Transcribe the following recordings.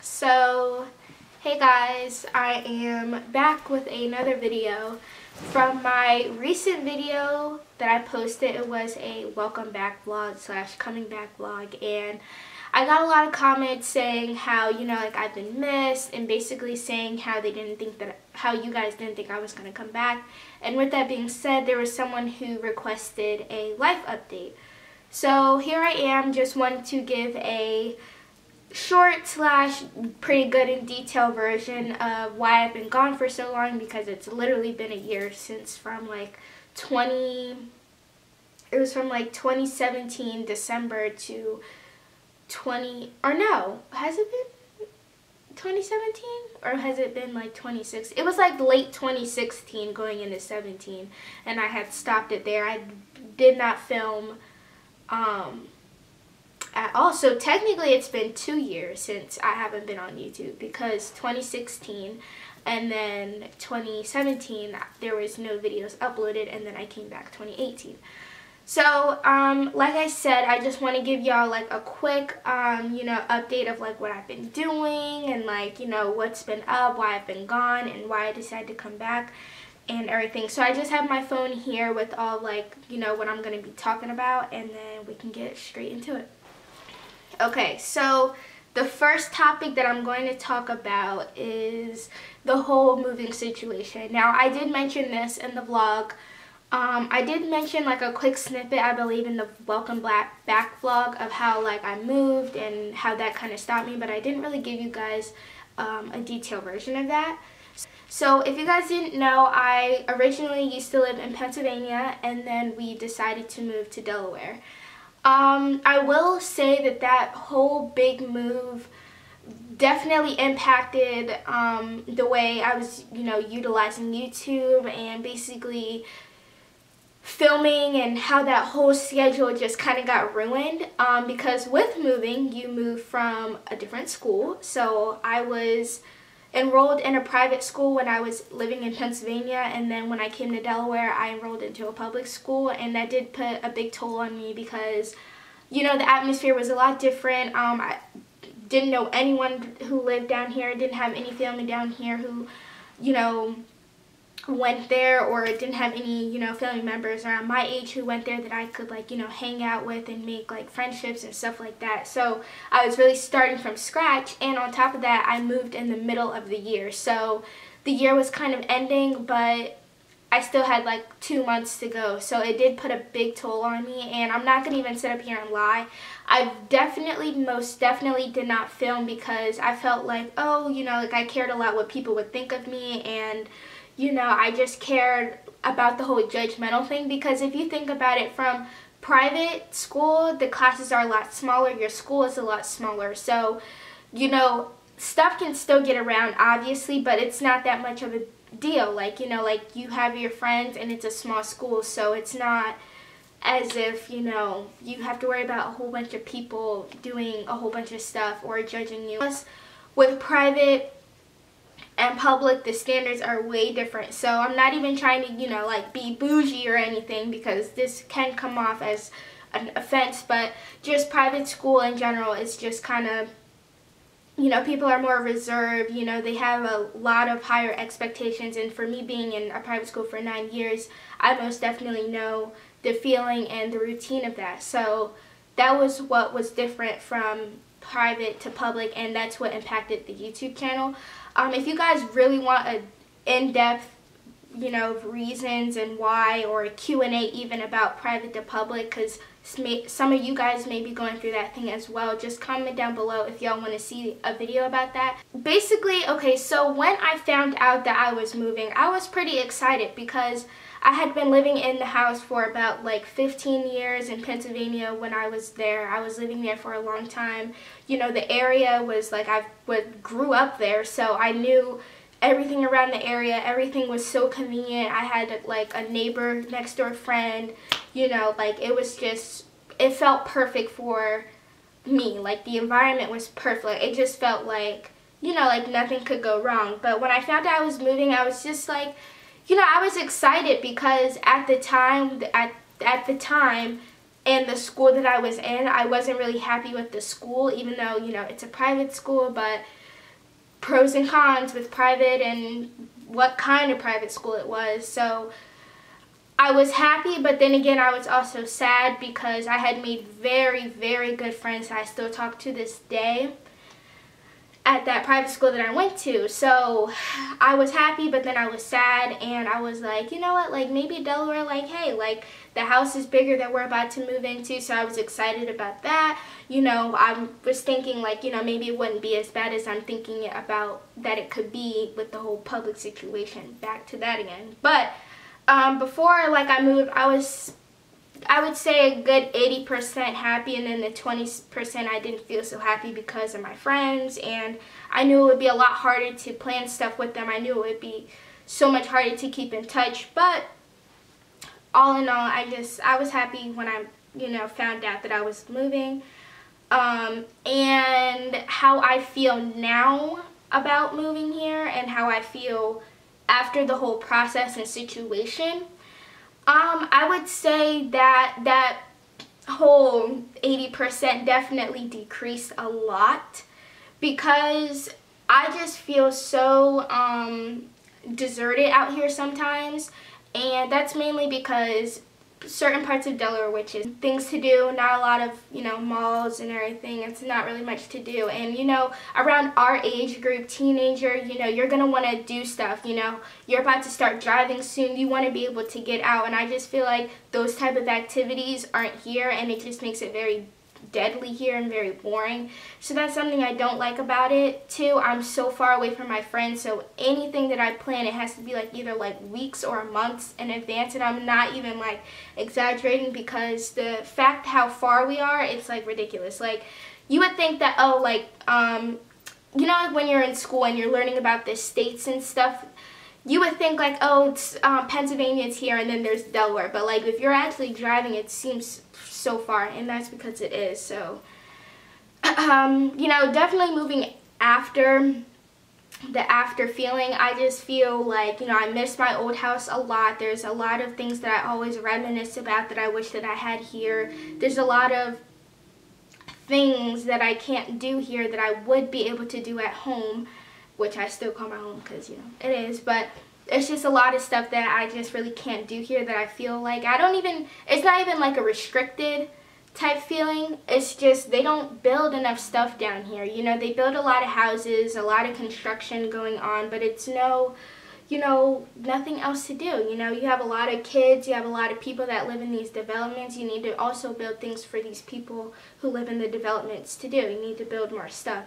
So, hey guys, I am back with another video. From my recent video that I posted, it was a welcome back vlog / coming back vlog, and I got a lot of comments saying how, like I've been missed, and basically saying how they didn't think that, how you guys didn't think I was going to come back. And with that being said, there was someone who requested a life update. So here I am, just wanted to give a short / pretty good in detail version of why I've been gone for so long, because it's literally been a year since from like 2017 December to has it been 2017 or has it been like 2016? It was like late 2016 going into 17, and I had stopped it there. I did not film at all. So technically it's been 2 years since I haven't been on YouTube, because 2016 and then 2017 there was no videos uploaded, and then I came back 2018. So like I said, I just want to give y'all like a quick update of like what I've been doing, and like what's been up, why I've been gone, and why I decided to come back and everything. So I just have my phone here with all like what I'm going to be talking about, and then we can get straight into it. Okay, so the first topic that I'm going to talk about is the whole moving situation. Now, I did mention this in the vlog. I did mention like a quick snippet, I believe, in the welcome back vlog of how like I moved and how that kind of stopped me, but I didn't really give you guys a detailed version of that. So if you guys didn't know, I originally used to live in Pennsylvania, and then we decided to move to Delaware. I will say that that whole big move definitely impacted the way I was, utilizing YouTube and basically filming, and how that whole schedule just kind of got ruined, because with moving, you move from a different school. So I was enrolled in a private school when I was living in Pennsylvania, and then when I came to Delaware, I enrolled into a public school, and that did put a big toll on me because, the atmosphere was a lot different. I didn't know anyone who lived down here, didn't have any family down here who, went there, or didn't have any, family members around my age who went there that I could like, hang out with and make like friendships and stuff like that. So I was really starting from scratch, and on top of that, I moved in the middle of the year. So the year was kind of ending, but I still had like 2 months to go. So it did put a big toll on me, and I'm not gonna even sit up here and lie. I most definitely did not film because I felt like, oh, like I cared a lot what people would think of me, and I just cared about the whole judgmental thing, because if you think about it, from private school, the classes are a lot smaller, your school is a lot smaller, so, stuff can still get around, obviously, but it's not that much of a deal. Like, like you have your friends, and it's a small school, so it's not as if, you have to worry about a whole bunch of people doing a whole bunch of stuff or judging you. Plus, with private and public, the standards are way different. So I'm not even trying to, like be bougie or anything, because this can come off as an offense, but just private school in general is just kind of, people are more reserved, they have a lot of higher expectations, and for me being in a private school for 9 years, I most definitely know the feeling and the routine of that. So that was what was different from private to public, and that's what impacted the YouTube channel. If you guys really want an in-depth, reasons and why, or a Q&A even about private to public, because some of you guys may be going through that thing as well, just comment down below if y'all want to see a video about that. Basically, okay, so when I found out that I was moving, I was pretty excited, because I had been living in the house for about like 15 years in Pennsylvania when I was there. I was living there for a long time. The area was like, I grew up there, so I knew everything around the area. Everything was so convenient. I had like a neighbor, next door friend, like it felt perfect for me. Like the environment was perfect. It just felt like, like nothing could go wrong. But when I found out I was moving, I was just like, I was excited, because at the time, in the school that I was in, I wasn't really happy with the school, even though, it's a private school, but pros and cons with private and what kind of private school it was. So I was happy, but then again I was also sad because I had made very, very good friends that I still talk to this day at that private school that I went to. So I was happy, but then I was sad, and I was like, you know what, like maybe Delaware, like, hey, like the house is bigger that we're about to move into, so I was excited about that. You know, I was thinking like, you know, maybe it wouldn't be as bad as I'm thinking about that it could be with the whole public situation. Back to that again. But before like I moved, I would say a good 80% happy, and then the 20% I didn't feel so happy because of my friends, and I knew it would be a lot harder to plan stuff with them. I knew it would be so much harder to keep in touch, but all in all, I was happy when I, you know, found out that I was moving. And how I feel now about moving here and how I feel after the whole process and situation. I would say that that whole 80% definitely decreased a lot, because I just feel so deserted out here sometimes, and that's mainly because certain parts of Delaware, which is things to do, not a lot of, you know, malls and everything. It's not really much to do. And, you know, around our age group, teenager, you know, you're going to want to do stuff, you know. You're about to start driving soon. You want to be able to get out. And I just feel like those type of activities aren't here, and it just makes it very deadly here and very boring. So that's something I don't like about it too. I'm so far away from my friends, so anything that I plan, it has to be like either like weeks or months in advance, and I'm not even like exaggerating, because the fact how far we are, it's like ridiculous. Like you would think that, oh, like you know, like when you're in school and you're learning about the states and stuff, you would think like, oh, it's Pennsylvania's here and then there's Delaware, but like if you're actually driving, it seems so far, and that's because it is. So you know, definitely moving after the after feeling, I just feel like, you know, I miss my old house a lot. There's a lot of things that I always reminisce about that I wish that I had here. There's a lot of things that I can't do here that I would be able to do at home, which I still call my home because, you know, it is, but it's just a lot of stuff that I just really can't do here that I feel like it's not even like a restricted type feeling. It's just they don't build enough stuff down here. You know, they build a lot of houses, a lot of construction going on, but it's no, you know, nothing else to do. You know, you have a lot of kids, you have a lot of people that live in these developments. You need to also build things for these people who live in the developments to do. You need to build more stuff.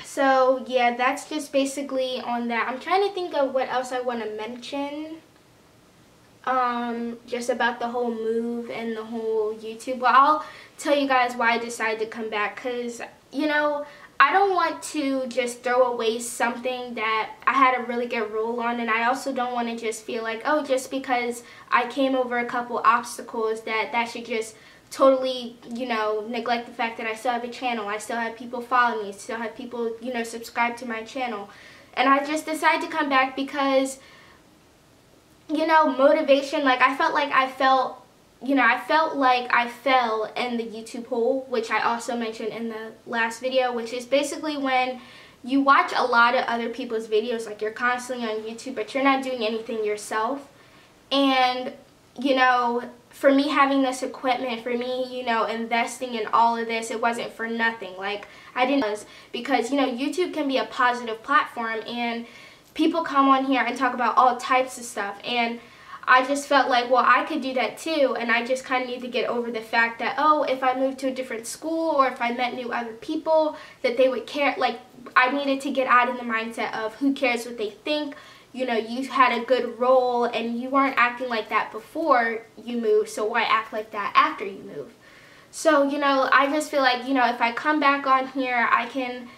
So yeah, that's just basically on that. I'm trying to think of what else I want to mention. Just about the whole move and the whole YouTube. Well, I'll tell you guys why I decided to come back, because, you know, I don't want to just throw away something that I had a really good roll on, and I also don't want to just feel like, oh, just because I came over a couple obstacles that should just totally, you know, neglect the fact that I still have a channel, I still have people follow me, still have people, you know, subscribe to my channel. And I just decided to come back because, you know, motivation, like I felt like I fell in the YouTube hole, which I also mentioned in the last video, which is basically when you watch a lot of other people's videos, like you're constantly on YouTube, but you're not doing anything yourself. And, you know, for me having this equipment, for me, you know, investing in all of this, it wasn't for nothing. Like, I didn't, because, you know, YouTube can be a positive platform, and people come on here and talk about all types of stuff, and I just felt like, well, I could do that too, and I just kind of need to get over the fact that, oh, if I moved to a different school or if I met new other people, that they would care. Like, I needed to get out of the mindset of who cares what they think. You know, you had a good role and you weren't acting like that before you moved, so why act like that after you move? So, you know, I just feel like, you know, if I come back on here, I can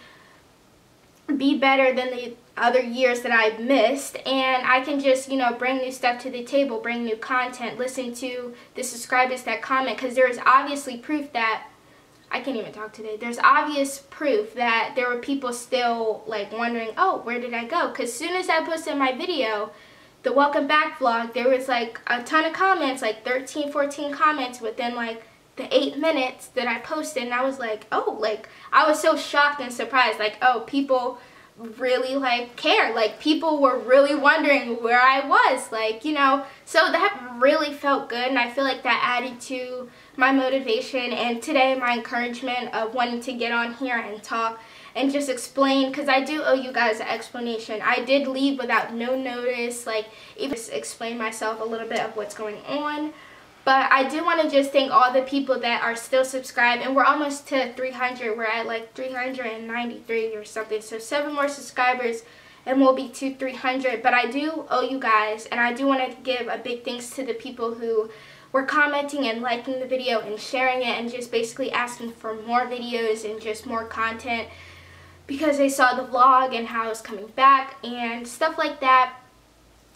be better than the other years that I've missed, and I can just, you know, bring new stuff to the table, bring new content, listen to the subscribers that comment, because there's obviously proof that, I can't even talk today, there's obvious proof that there were people still, like, wondering, oh, where did I go? Because as soon as I posted my video, the welcome back vlog, there was, like, a ton of comments, like 13, 14 comments within, like, the 8 minutes that I posted, and I was like, oh, like, I was so shocked and surprised, like, oh, people really like care. Like people were really wondering where I was, like, you know, so that really felt good, and I feel like that added to my motivation and today my encouragement of wanting to get on here and talk and just explain, because I do owe you guys an explanation. I did leave without no notice, like even just explain myself a little bit of what's going on. But I do want to just thank all the people that are still subscribed, and we're almost to 300. We're at like 393 or something. So 7 more subscribers and we'll be to 300. But I do owe you guys, and I do want to give a big thanks to the people who were commenting and liking the video and sharing it and just basically asking for more videos and just more content because they saw the vlog and how I was coming back and stuff like that.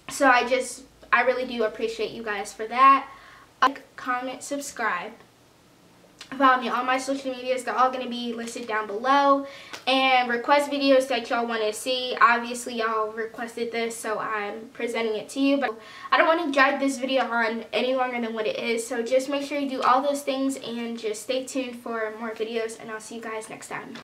So I really do appreciate you guys for that. Like, comment, subscribe. Follow me on my social medias. They're all going to be listed down below. And request videos that y'all want to see. Obviously, y'all requested this, so I'm presenting it to you. But I don't want to drag this video on any longer than what it is. So just make sure you do all those things and just stay tuned for more videos. And I'll see you guys next time.